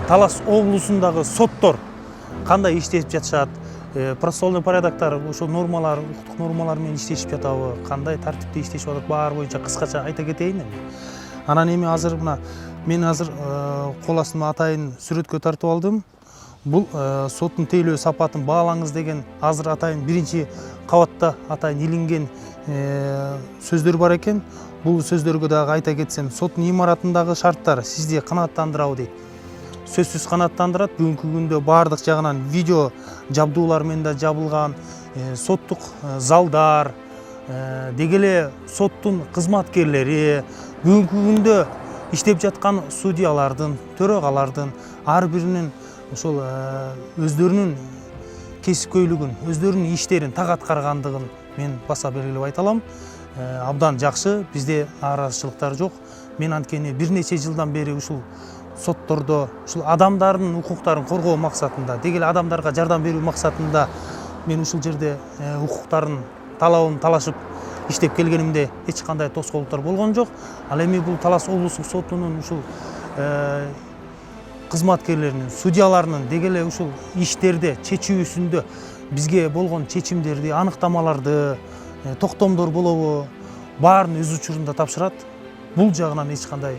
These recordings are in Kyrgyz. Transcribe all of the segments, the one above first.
Талас облусундагы соттор кандай иштешип жатышат, процессуальный порядоктор ошол нормалар, укуктук нормалар менен иштешип жатабы, кандай тартипте иштешип атат, баары боюнча кыскача айта кетейин эми. Анан эми азыр мына мен азыр кол астыма атайын сүрөткө тартып алдым. Бул соттун тейлөө сапатын баалаңыз деген азыр атайын биринчи кабатта атайын илинген сөздөр бар экен. Бул сөздөргө дагы айта кетсем, соттун имаратындагы шарттар сизди канааттандырабы дейт. Сөзсүз канааттандырат. Бүгүнкү күндө баардык жагынан видео жабдуулар менен да жабылган, соттук залдар, деги эле соттун кызматкерлери, бүгүнкү күндө иштеп жаткан судьялардын, төрагалардын ар биринин ошол өздөрүнүн кесипкөйлүгүн, өздөрүнүн иштерин так аткаргандыгын мен баса белгилеп айта алам. Абдан жакшы, бизде нааразычылыктар жок. Мен анткени бир нече жылдан бери ушул соттордо ушул адамдардын укуктарын коргоо максатында, деги эле адамдарга жардам берүү максатында мен ушул жерде укуктарын талабын талашып иштеп келгенимде эч кандай тоскоолдуктар болгон жок. Ал эми бул Талас облустук сотунун ушул кызматкерлеринин, судьяларынын деги эле ушул иштерде чечүүсүндө бизге болгон чечимдерди, аныктамаларды, токтомдор болобу, баарын өз учурунда тапшырат. Бул жагынан эч кандай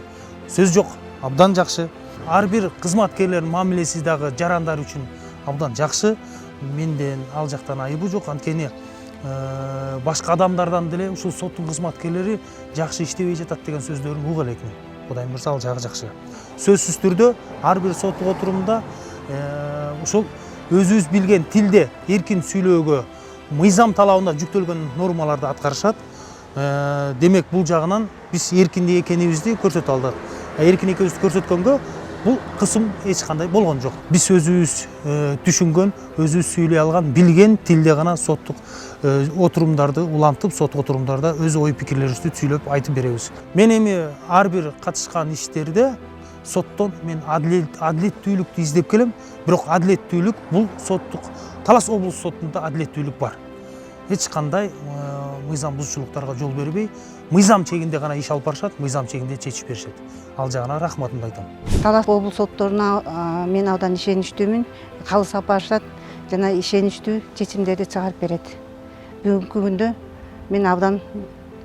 сөз жок. Абдан жакшы. Ар бир кызматкерлердин мамилеси дагы жарандар үчүн абдан жакшы. Менден ал жактан айыбы жок. Анткени башка адамдардан деле ушул соттун кызматкерлери жакшы иштебей жатат деген сөздөрүн уга элекмин. Кудайым буйрса ал жагы жакшы. Сөзсүз түрдө ар бир соттук отурумда ушул өзүбүз билген тилде эркин сүйлөөгө мыйзам талабында жүктөлгөн нормаларды аткарышат. Демек бул жагынан биз эркиндик экенибизди көрсөтө алдык. Эркин экенибизди көрсөткөнгө бул кысым эч кандай болгон жок. Биз өзүбүз түшүнгөн, өзүбүз сүйлөй алган, билген тилде гана соттук отурумдарды улантып, соттук отурумдарда өз ой пикирлерибизди сүйлөп айтып беребиз. Мен эми ар бир катышкан иштерде соттон мен адилеттүүлүктү издеп келем. Бирок адилеттүүлүк бул соттук Талас облустук сотунда адилеттүүлүк бар. Эч кандай мыйзам бузуучулуктарга жол бербей, мыйзам чегинде гана иш алып барышат, мыйзам чегинде чечип беришет. Ал жагына рахматымды айтам. Талас облус сотторуна мен абдан ишеничтүүмүн. Калыс алып барышат жана ишеничтүү чечимдерди чыгарып берет. Бүгүнкү күндө мен абдан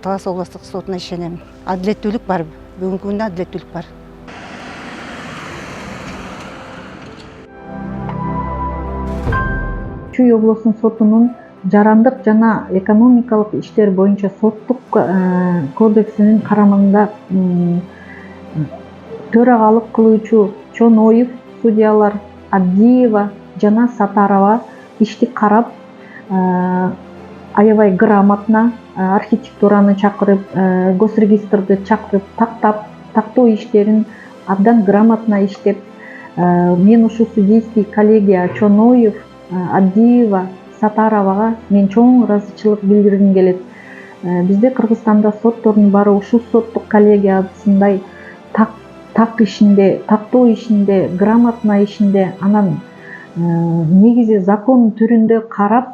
Талас облустук сотуна ишенем. Адилеттүүлүк бар. Бүгүнкү күндө адилеттүүлүк бар. Чүй облустун сотунун жарандык жана экономикалык иштер боюнча соттук кодексинин карамагында төрагалык кылуучу Чоноев, судьялар Абдиева жана Сатарова ишти карап, аябай грамотно архитектураны чакырып, госрегистрди чакырып, тактоо иштерин абдан грамотно иштеп, мен ушу судейский коллегия Чоноев, Абдиева, Сатаровага мен чоң ыраазычылык билдиргим келет. Бизде Кыргызстанда соттордун баары ушул соттук коллегиясындай так ишинде, тактоо ишинде, грамотно ишинде, анан негизи закон түрүндө карап,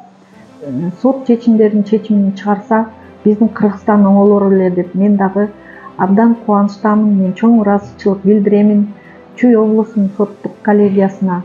сот чечимдеринин чечимин чыгарса, биздин Кыргызстан оңолор эле деп мен дагы абдан кубанычтамын. Мен чоң ыраазычылык билдиремин Чүй облусунун соттук коллегиясына.